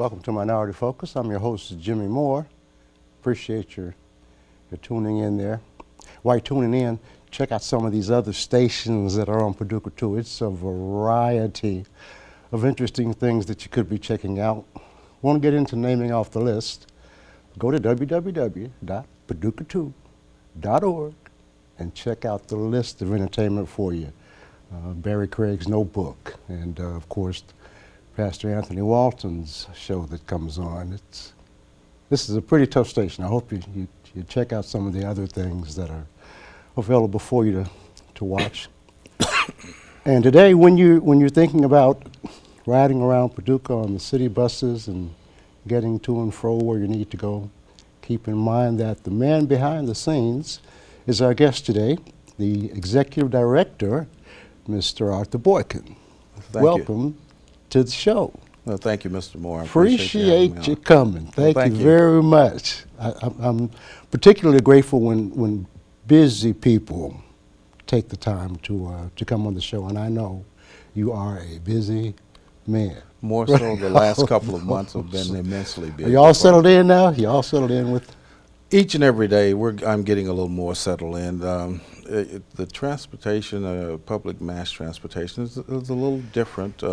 Welcome to Minority Focus. I'm your host, Jimmy Moore. Appreciate your tuning in there. While you're tuning in, check out some of these other stations that are on Paducah too. It's a variety of interesting things that you could be checking out. Want to get into naming off the list? Go to www.paducah2.org and check out the list of entertainment for you. Barry Craig's Notebook, and of course, Pastor Anthony Walton's show that comes on. This is a pretty tough station. I hope you check out some of the other things that are available for you to watch. And today, when you're thinking about riding around Paducah on the city buses and getting to and fro where you need to go, keep in mind that the man behind the scenes is our guest today, the Executive Director, Mr. Arthur Boykin. Welcome to the show. Well, thank you, Mr. Moore. I appreciate you coming. Thank you very much. I'm particularly grateful when busy people take the time to come on the show, and I know you are a busy man. More so the last couple of months have been immensely busy. Are you all settled in now? You all settled in with? Each and every day, I'm getting a little more settled in. The transportation, public mass transportation, is a little different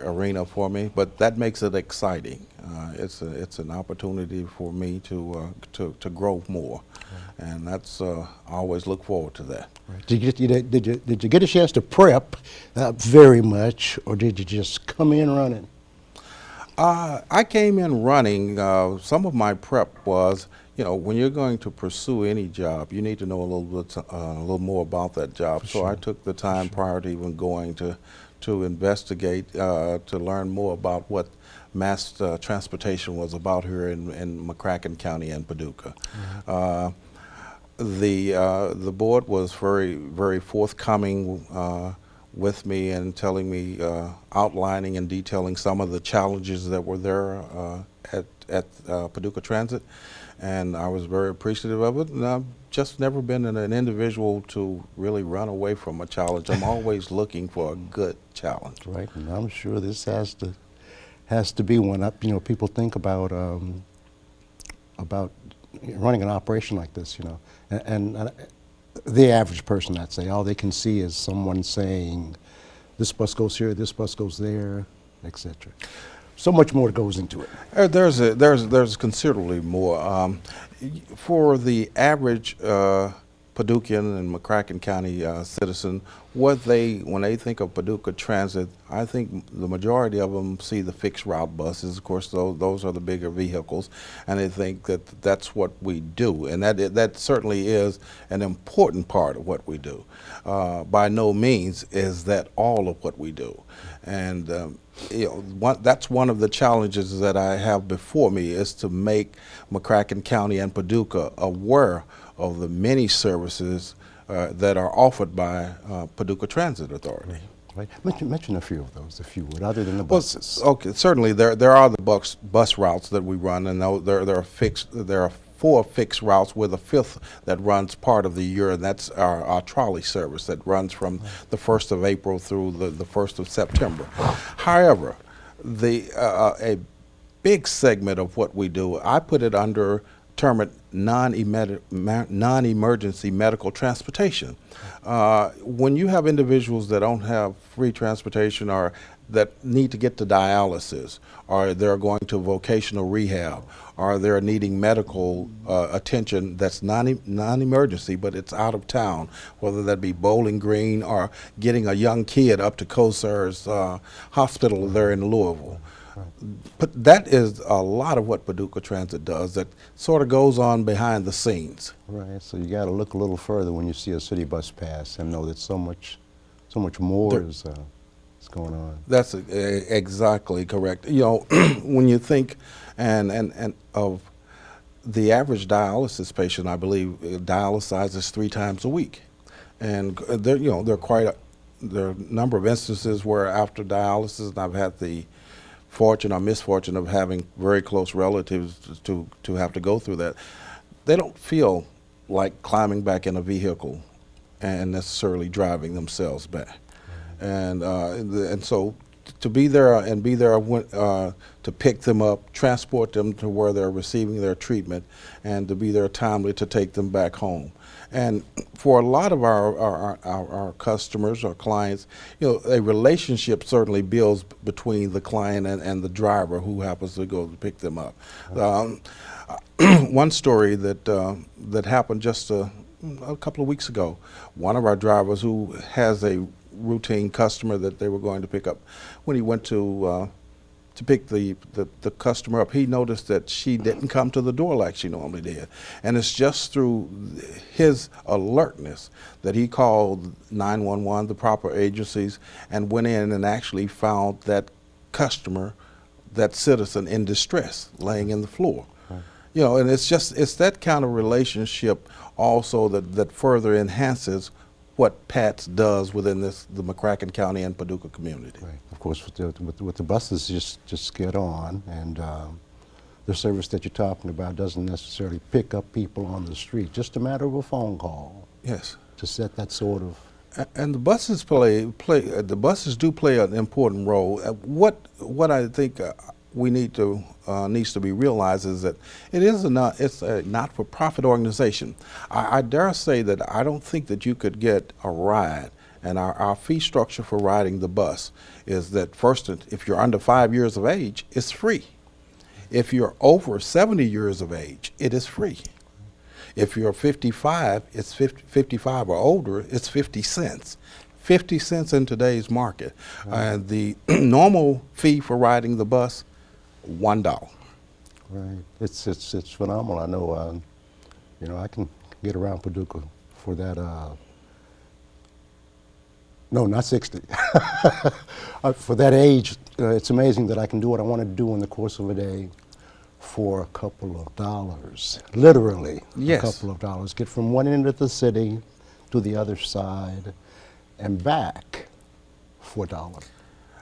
arena for me, but that makes it exciting. It's an opportunity for me to grow more, and that's I always look forward to that. Right. Did you get a chance to prep very much, or did you just come in running? I came in running. Some of my prep was, when you're going to pursue any job, you need to know a little more about that job. So I took the time prior to even going to investigate, to learn more about what mass transportation was about here in McCracken County and Paducah. The board was very, very forthcoming with me and telling me, outlining and detailing some of the challenges that were there at Paducah Transit, and I was very appreciative of it. And I've just never been an individual to really run away from a challenge. I'm always looking for a good challenge. Right, and I'm sure this has to be one up. People think about running an operation like this, and the average person, I'd say, all they can see is someone saying, this bus goes here, this bus goes there, etc. So much more goes into it. There's considerably more. For the average Paducahan and McCracken County citizen, when they think of Paducah Transit, I think the majority of them see the fixed route buses. Of course, those are the bigger vehicles, and they think that that's what we do, and that certainly is an important part of what we do. By no means is that all of what we do, and that's one of the challenges that I have before me, is to make McCracken County and Paducah aware of the many services that are offered by Paducah Transit Authority. Right. Mention a few of those, if you would, other than the buses. Well, okay, certainly there are the bus routes that we run, and there are fixed. There are 4 fixed routes with a 5th that runs part of the year, and that's our trolley service that runs from the 1st of April through the 1st of September. However, a big segment of what we do, I put it under term it non-emergency medical transportation. When you have individuals that don't have free transportation, or that need to get to dialysis, or they're going to vocational rehab, or they're needing medical attention that's non-emergency, but it's out of town, whether that be Bowling Green or getting a young kid up to COSAR's hospital there in Louisville. But that is a lot of what Paducah Transit does, that sort of goes on behind the scenes. Right, so you got to look a little further when you see a city bus pass and know that so much more is going on. That's exactly correct. When you think and of the average dialysis patient, I believe dialyzes 3 times a week, and there are a number of instances where after dialysis, and I've had the fortune or misfortune of having very close relatives to have to go through that, they don't feel like climbing back in a vehicle and necessarily driving themselves back. And so to be there and be there to pick them up, transport them to where they're receiving their treatment, and to be there timely to take them back home. And for a lot of our customers or clients, a relationship certainly builds between the client and the driver who happens to go to pick them up. One story that happened just a couple of weeks ago, one of our drivers who has a routine customer that they were going to pick up, when he went to pick the customer up, he noticed that she didn't come to the door like she normally did. And it's just through his alertness that he called 911, the proper agencies, and went in and actually found that customer, that citizen, in distress, laying in the floor. Right. And it's that kind of relationship also that further enhances what PATS does within the McCracken County and Paducah community. Right. Of course, with the buses, just get on, and the service that you're talking about doesn't necessarily pick up people on the street. Just a matter of a phone call. Yes. To set that sort of. And the buses do play an important role. What I think needs to be realized is that it's a not-for-profit organization. I dare say that I don't think that you could get a ride, and our fee structure for riding the bus is that first, if you're under 5 years of age, it's free. If you're over 70 years of age, it is free. If you're 55, it's 55 or older, it's 50 cents. 50 cents in today's market. And the normal fee for riding the bus, $1. Right. It's phenomenal. I know. I can get around Paducah for that. No, not 60. For that age, it's amazing that I can do what I want to do in the course of a day for a couple of dollars. Literally, yes. A couple of dollars. Get from one end of the city to the other side and back for $1.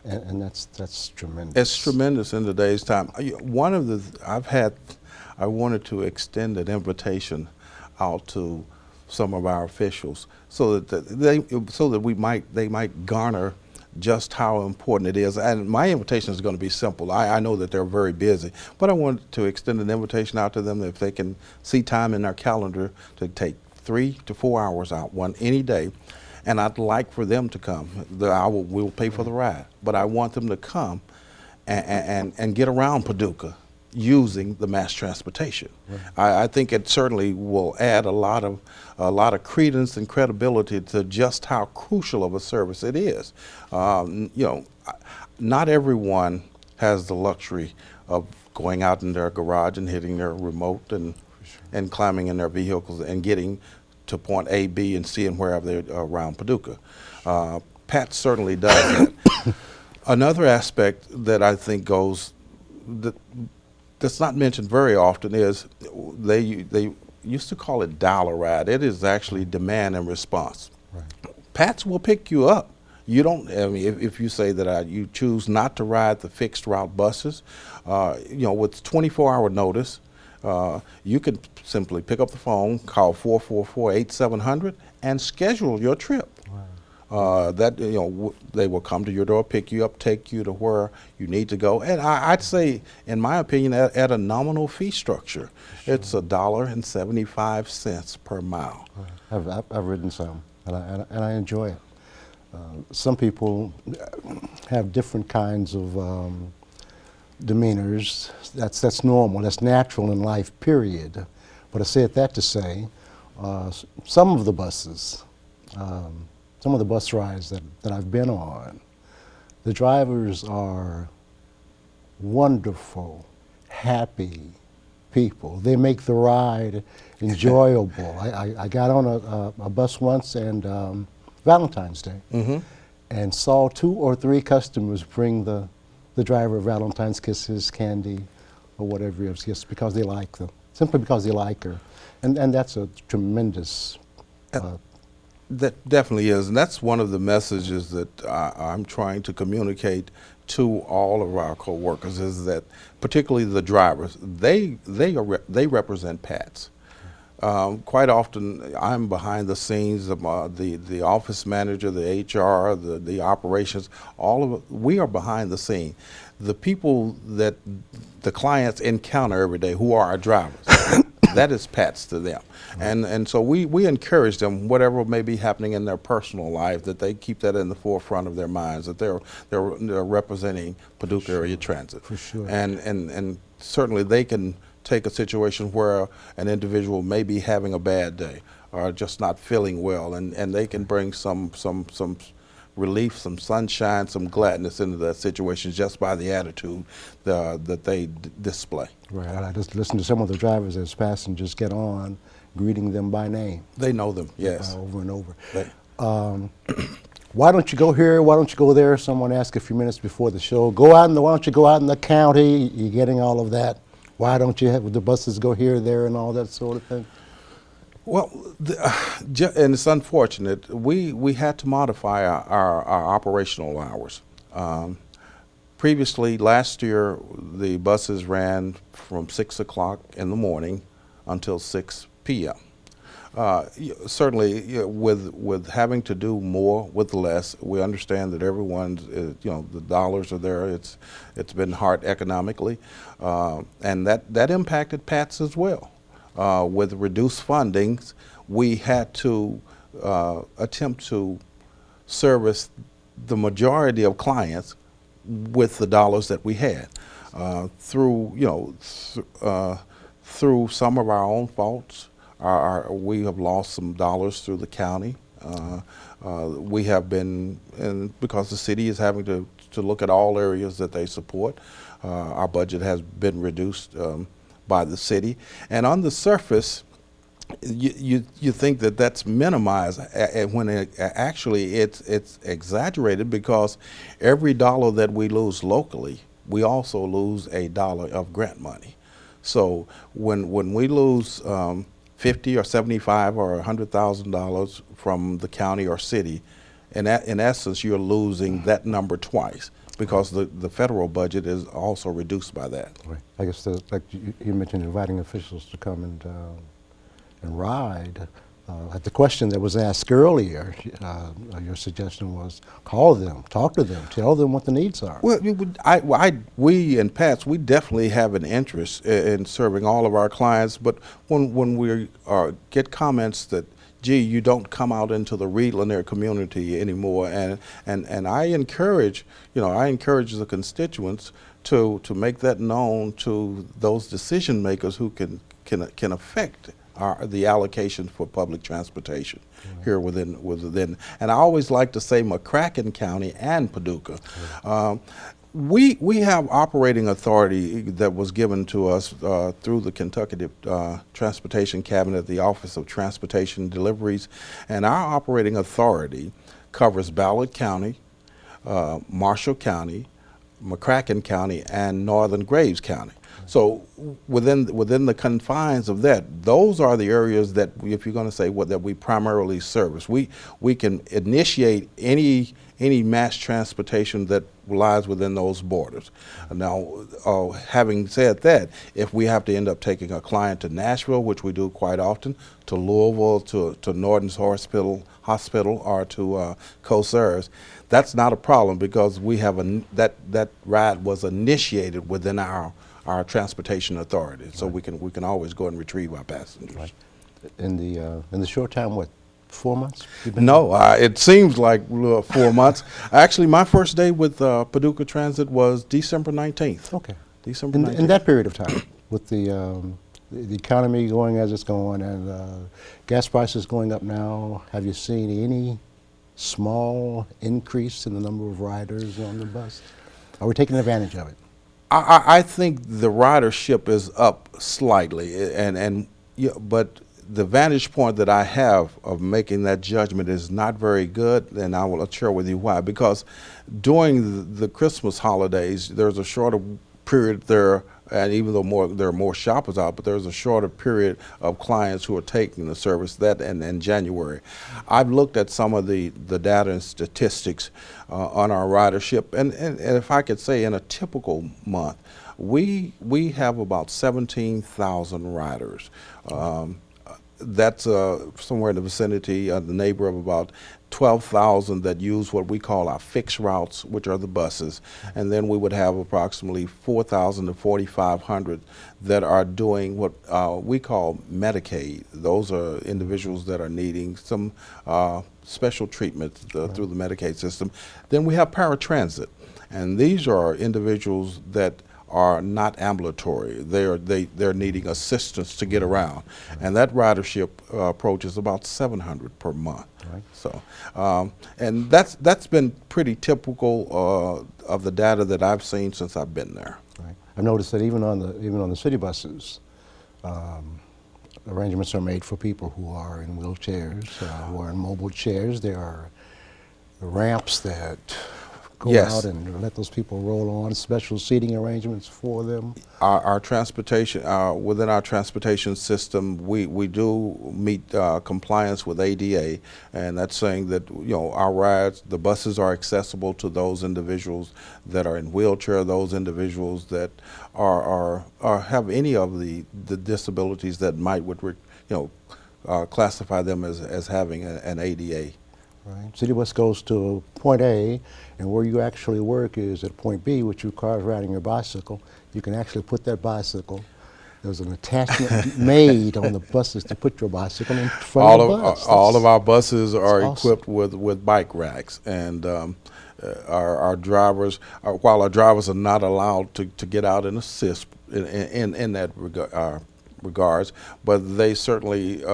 And that's tremendous. It's tremendous in today's time. I wanted to extend an invitation out to some of our officials so that they might garner just how important it is. And my invitation is going to be simple. I know that they're very busy, but I wanted to extend an invitation out to them if they can see time in their calendar to take 3 to 4 hours out any day. And I'd like for them to come. We'll pay for the ride, but I want them to come and get around Paducah using the mass transportation. Right. I think it certainly will add a lot of credence and credibility to just how crucial of a service it is. Not everyone has the luxury of going out in their garage and hitting their remote and climbing in their vehicles and getting to point A, B, and C, and wherever they're around Paducah. PATS certainly does that. Another aspect that I think that's not mentioned very often is they used to call it dial-a-ride. It is actually demand and response. Right. PATS will pick you up. You don't. If you say that you choose not to ride the fixed route buses, with 24-hour notice. You can simply pick up the phone, call 444-8700, and schedule your trip. Wow. They will come to your door, pick you up, take you to where you need to go. And I'd say, in my opinion, at a nominal fee structure, sure. It's $1.75 per mile. I've ridden some, and I enjoy it. Some people have different kinds of demeanors. That's normal. That's natural in life, period. But I said that to say some of the buses, some of the bus rides that I've been on, the drivers are wonderful, happy people. They make the ride enjoyable. I got on a bus once and Valentine's Day, mm-hmm. and saw 2 or 3 customers bring the driver Valentine's kisses, candy, or whatever it is, just because they like them, simply because they like her. And that's a tremendous... That definitely is, and that's one of the messages that I'm trying to communicate to all of our co-workers, is that particularly the drivers, they represent PATS. Quite often, I'm behind the scenes. The office manager, the HR, the operations. All of it, we are behind the scene. The people that the clients encounter every day, who are our drivers, that is PATS to them. And so we encourage them, whatever may be happening in their personal life, that they keep that in the forefront of their minds, that they're representing Paducah Area Transit. For sure. And certainly they can take a situation where an individual may be having a bad day or just not feeling well, and they can bring some relief, some sunshine, some gladness into that situation just by the attitude that they display. Right. I just listen to some of the drivers as passengers get on, greeting them by name. They know them, yes. Over and over. Why don't you go here? Why don't you go there? Someone asked a few minutes before the show. Why don't you go out in the county? You're getting all of that. Why don't you have the buses go here, there, and all that sort of thing? Well, and it's unfortunate. We had to modify our operational hours. Previously, last year, the buses ran from 6 o'clock in the morning until 6 p.m. Certainly, with having to do more with less, we understand that everyone's, the dollars are there. It's been hard economically, and that impacted PATS as well. With reduced fundings, we had to attempt to service the majority of clients with the dollars that we had, through some of our own faults. We have lost some dollars through the county. We have been, and because the city is having to look at all areas that they support, our budget has been reduced by the city. And on the surface, you think that that's minimized, when actually it's exaggerated, because every dollar that we lose locally, we also lose a dollar of grant money. So when we lose $50 or $75 or $100,000 from the county or city, in essence, you're losing that number twice, because the federal budget is also reduced by that. Right. I guess, like you mentioned, inviting officials to come and ride. The question that was asked earlier, your suggestion was call them, talk to them, tell them what the needs are. Well, we in PATS, we definitely have an interest in serving all of our clients, but when we get comments that, gee, you don't come out into the Reed Lanier community anymore, and I encourage the constituents to make that known to those decision makers who can affect the allocation for public transportation here within. And I always like to say McCracken County and Paducah. We have operating authority that was given to us through the Kentucky Transportation Cabinet, the Office of Transportation Deliveries, and our operating authority covers Ballard County, Marshall County, McCracken County, and Northern Graves County. So within the confines of that, those are the areas that if you're going to say that we primarily service, we can initiate any mass transportation that lies within those borders. Now, having said that, if we have to end up taking a client to Nashville, which we do quite often, to Louisville, to Norton's Hospital, or to CoServes, that's not a problem, because we have that ride was initiated within our transportation authority, so we can always go and retrieve our passengers. Right. In the short time, what, 4 months? No, it seems like 4 months. Actually, my first day with Paducah Transit was December 19th. Okay. December 19th. In that period of time, with the economy going as it's going and gas prices going up now, have you seen any small increase in the number of riders on the bus? Are we taking advantage of it? I think the ridership is up slightly, but the vantage point that I have of making that judgment is not very good, and I will share with you why. Because during the Christmas holidays, there's a shorter period there, and even though there are more shoppers out, but there's a shorter period of clients who are taking the service in January. I've looked at some of the data and statistics on our ridership, and if I could say, in a typical month, we have about 17,000 riders. that's somewhere in the vicinity, the neighbor of about 12,000 that use what we call our fixed routes, which are the buses. And then we would have approximately 4,000 to 4,500 that are doing what we call Medicaid. Those are individuals that are needing some special treatment through the Medicaid system. Then we have paratransit. And these are individuals that are not ambulatory. They're needing assistance to get around, and that ridership approach is about 700 per month. Right. So, and that's been pretty typical of the data that I've seen since I've been there. Right. I've noticed that even on the city buses, arrangements are made for people who are in wheelchairs, who are in mobile chairs. There are ramps that go Yes. out and let those people roll on, special seating arrangements for them. Our transportation, within our transportation system, we do meet compliance with ADA, and that's saying that, you know, our rides, the buses are accessible to those individuals that are in wheelchair, those individuals that are have any of the disabilities that might classify them as having an ADA. Right. City bus goes to point A, and where you actually work is at point B, which requires riding your bicycle. You can actually put that bicycle. There's an attachment made on the buses to put your bicycle in front of the bus. All of our buses are awesome. equipped with bike racks, and our drivers, while our drivers are not allowed to get out and assist in that regards, but they certainly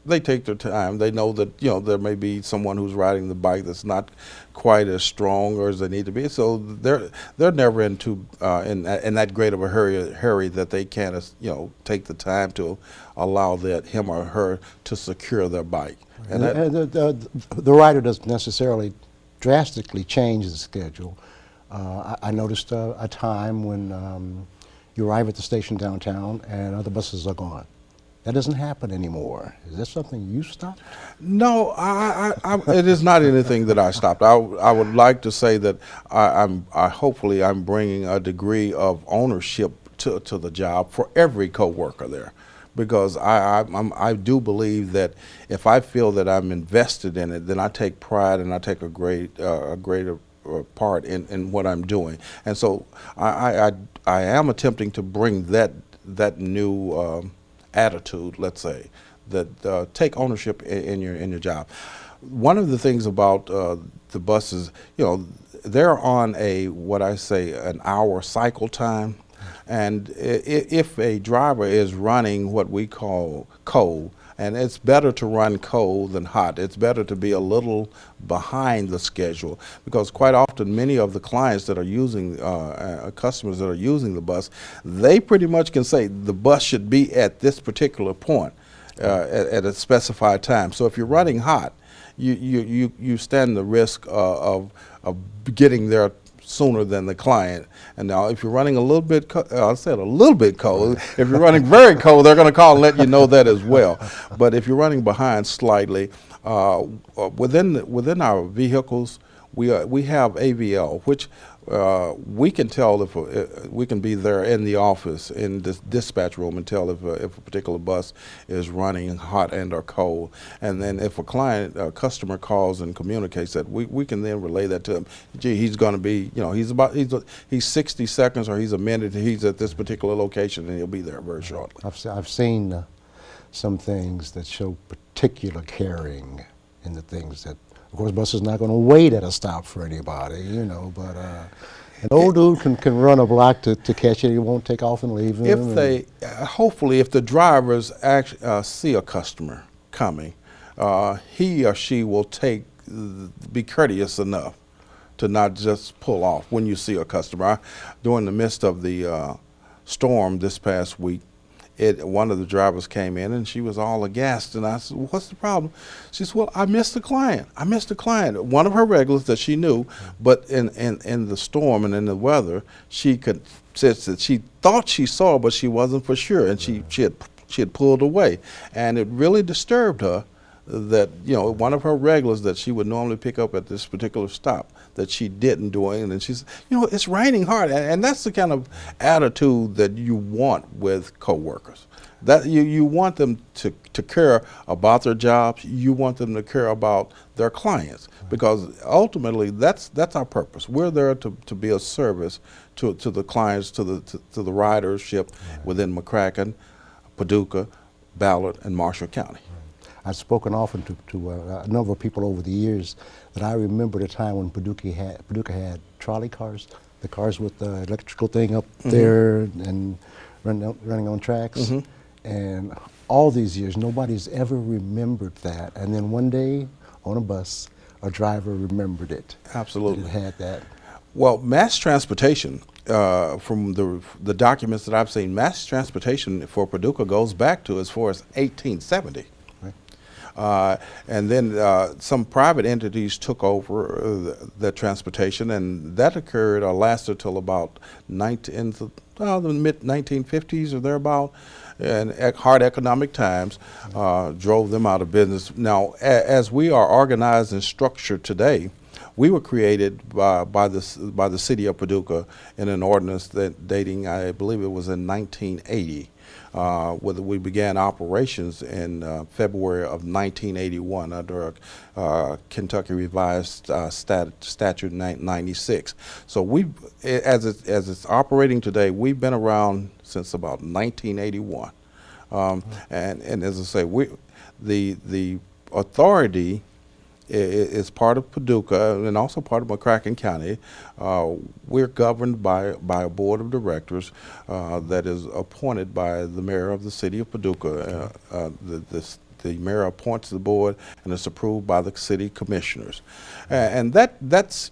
they take their time. They know that, you know, there may be someone who's riding the bike that's not quite as strong or as they need to be. So they're never in that great of a hurry that they can't, you know, take the time to allow that him or her to secure their bike. And the rider doesn't necessarily drastically change the schedule. I noticed a time when you arrive at the station downtown and other buses are gone. That doesn't happen anymore. Is that something you stopped? No, it is not anything that I stopped. I would like to say that hopefully I'm bringing a degree of ownership to the job for every coworker there, because I do believe that if I feel that I'm invested in it, then I take pride and I take a greater part in what I'm doing. And so I am attempting to bring that new attitude, let's say, that take ownership in your job. One of the things about the buses, you know, they're on what I say an hour cycle time, and if a driver is running what we call cold, and it's better to run cold than hot. It's better to be a little behind the schedule, because quite often many of the clients that are using, customers that are using the bus, they pretty much can say the bus should be at this particular point at a specified time. So if you're running hot, you stand the risk of getting there sooner than the client. And now if you're running a little bit, I said a little bit cold, if you're running very cold, they're going to call and let you know that as well. But if you're running behind slightly, within our vehicles, we have AVL, which we can tell if we can be there in the office in this dispatch room and tell if a particular bus is running hot and or cold. And then if a customer calls and communicates that, we can then relay that to him. Gee, he's going to be, you know, he's 60 seconds or he's a minute. He's at this particular location and he'll be there very shortly. I've seen some things that show particular caring in the things that. Of course, bus is not going to wait at a stop for anybody, you know, but an old dude can run a block to catch it. He won't take off and leave him. Hopefully, if the drivers actually see a customer coming, he or she will be courteous enough to not just pull off when you see a customer. During the midst of the storm this past week, one of the drivers came in and she was all aghast, and I said, well, what's the problem? She said, well, I missed a client. One of her regulars that she knew, but in the storm and in the weather, said that she thought she saw, but she wasn't for sure, and she had pulled away, and it really disturbed her that, one of her regulars that she would normally pick up at this particular stop that she didn't do it. And she's, it's raining hard. And that's the kind of attitude that you want with coworkers. That you want them to care about their jobs. You want them to care about their clients, because ultimately that's our purpose. We're there to be a service to the clients, to the ridership within McCracken, Paducah, Ballard, and Marshall County. I've spoken often to a number of people over the years that I remember the time when Paducah had trolley cars, the cars with the electrical thing up there and running on tracks. And all these years, nobody's ever remembered that. And then one day on a bus, a driver remembered it. Absolutely. It had that. Well, mass transportation, from the documents that I've seen, mass transportation for Paducah goes back to as far as 1870. And then some private entities took over the transportation, and that occurred or lasted till about the mid 1950s or thereabout. And hard economic times drove them out of business. Now, as we are organized and structured today, we were created by the city of Paducah in an ordinance that dating, I believe it was in 1980. We began operations in February of 1981 under Kentucky Revised Statute 96. So as it's operating today, we've been around since about 1981. And as I say, the authority is part of Paducah and also part of McCracken County. We're governed by a board of directors that is appointed by the mayor of the city of Paducah. The mayor appoints the board, and it's approved by the city commissioners. And that's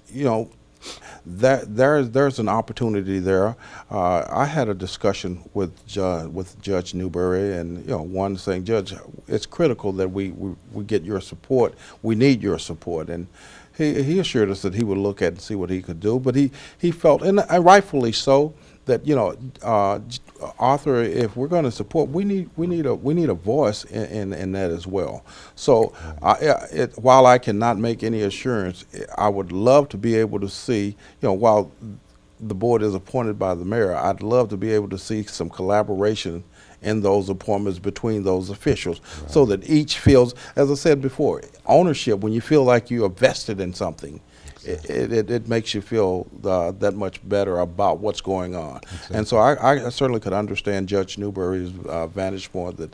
there's an opportunity there. I had a discussion with Judge Newberry, and one saying, Judge, it's critical that we get your support. We need your support, and he assured us that he would look at and see what he could do. But he felt, and rightfully so, that Arthur, if we're going to support, we need a voice in that as well. So while I cannot make any assurance, I would love to be able to see, while the board is appointed by the mayor, I'd love to be able to see some collaboration in those appointments between those officials, so that each feels, as I said before, ownership. When you feel like you are vested in something, it makes you feel that much better about what's going on. Exactly. And so I certainly could understand Judge Newberry's vantage point that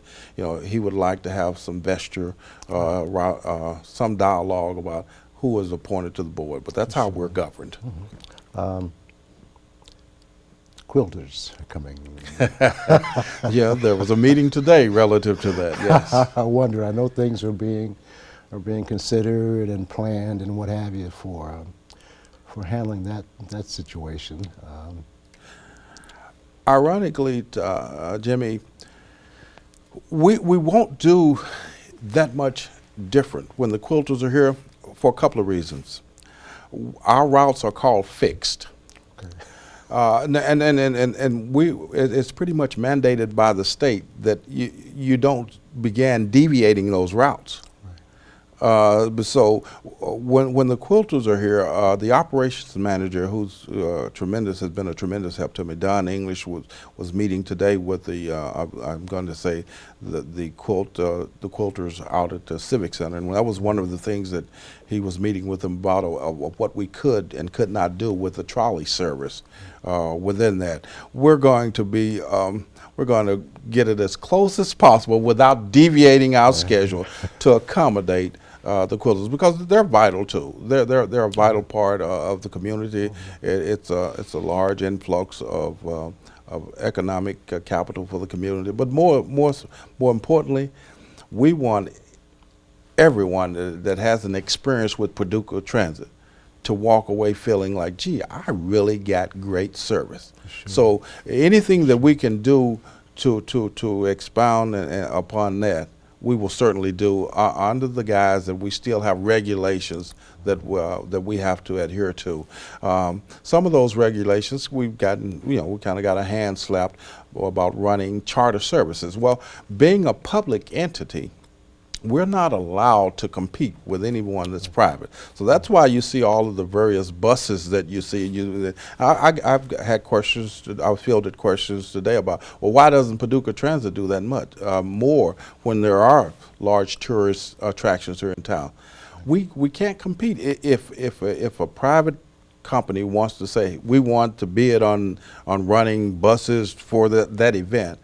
he would like to have some vesture, some dialogue about who is appointed to the board. But that's how we're governed. Quilters are coming. Yeah, there was a meeting today relative to that. Yes. I wonder. I know things are being considered and planned and what have you for handling that situation. Ironically, Jimmy, we won't do that much different when the quilters are here for a couple of reasons. Our routes are called fixed. Okay. It's pretty much mandated by the state that you don't begin deviating those routes. So when the quilters are here, the operations manager, who's tremendous, has been a tremendous help to me. Don English was meeting today with the I'm going to say the quilters out at the Civic Center, and that was one of the things that he was meeting with them about of what we could and could not do with the trolley service. Within that, we're going to be we're going to get it as close as possible without deviating our schedule to accommodate the quilters, because they're vital too. They're a vital part of the community. It's a large influx of economic capital for the community. But more importantly, we want everyone that has an experience with Paducah Transit to walk away feeling like, gee, I really got great service. Sure. So anything that we can do to expound upon that, we will certainly do under the guise that we still have regulations that we have to adhere to. Some of those regulations we've gotten, we kind of got a hand slapped about running charter services. Well, being a public entity, we're not allowed to compete with anyone that's private. So that's why you see all of the various buses that you see. I've had questions, I've fielded questions today about, well, why doesn't Paducah Transit do that much more when there are large tourist attractions here in town? We can't compete. If a private company wants to say we want to bid on running buses for that event,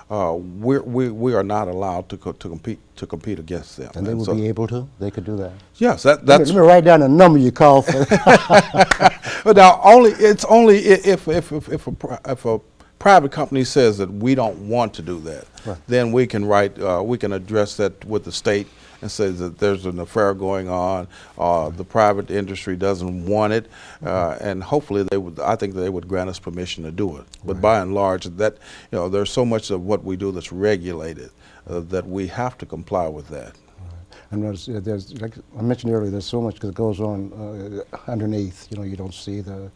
we are not allowed to compete against them. And they would be able to? They could do that? Yes, Let that's. me write down the number you call for. But now it's only if a private company says that we don't want to do that, Right. then we can we can address that with the state and say that there's an affair going on, the private industry doesn't want it, and hopefully I think they would grant us permission to do it. But by and large, that, there's so much of what we do that's regulated that we have to comply with that. And there's, like I mentioned earlier, there's so much that goes on underneath. You don't see the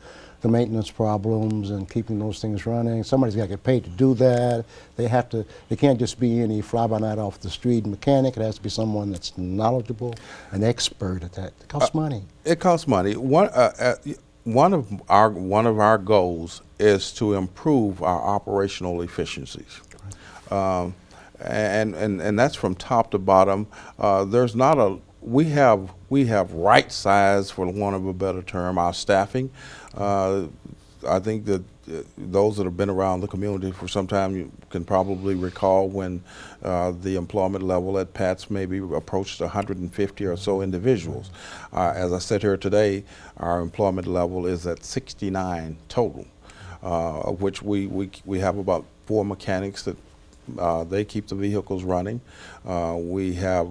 maintenance problems and keeping those things running. Somebody's got to get paid to do that. They can't just be any fly-by-night off the street mechanic. It has to be someone that's knowledgeable, an expert at that. It costs money. It costs money. One of our goals is to improve our operational efficiencies. And that's from top to bottom. There's not a we have right size, for want of a better term, our staffing. I think that those that have been around the community for some time, you can probably recall when the employment level at PATS maybe approached 150 or so individuals. As I sit here today, our employment level is at 69 total, of which we have about 4 mechanics that they keep the vehicles running. We have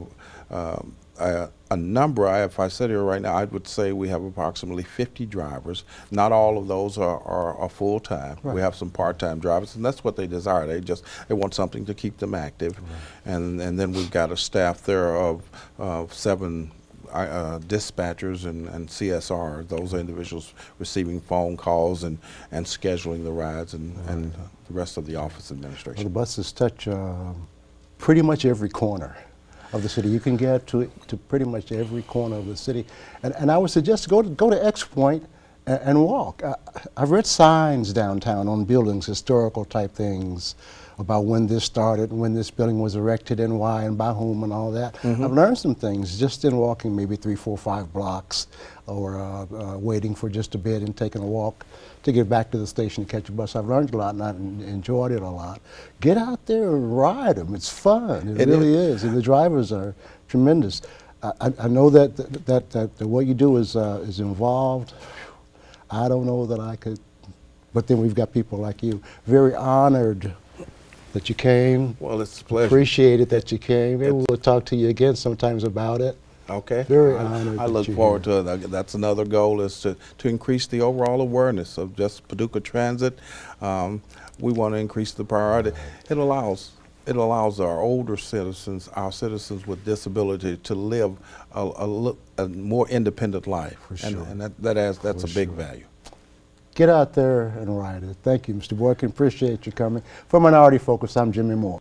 a number, if I sit here right now, I would say we have approximately 50 drivers. Not all of those are full-time. Right. We have some part-time drivers, and that's what they desire. They want something to keep them active. Right. And then we've got a staff there of 7 dispatchers and CSR, those are individuals receiving phone calls and scheduling the rides and the rest of the office administration. Well, the buses touch pretty much every corner of the city. You can get to pretty much every corner of the city. And I would suggest go to X Point and walk. I've read signs downtown on buildings, historical type things, about when this started, when this building was erected and why and by whom and all that. Mm-hmm. I've learned some things just in walking maybe 3, 4, 5 blocks or waiting for just a bit and taking a walk to get back to the station to catch a bus. I've learned a lot and I enjoyed it a lot. Get out there and ride them. It's fun. It really is. And the drivers are tremendous. I know that what you do is involved. I don't know that I could, but then we've got people like you. Very honored that you came. Well, it's a pleasure. Appreciated that you came. Maybe we'll talk to you again sometimes about it. Okay. Very honored. I look forward to it. That's another goal, is to increase the overall awareness of just Paducah Transit. We want to increase the priority. It allows our older citizens, our citizens with disability, to live a more independent life. For sure. And that's a big value. Get out there and ride it. Thank you, Mr. Boykin. Appreciate you coming. For Minority Focus, I'm Jimmy Moore.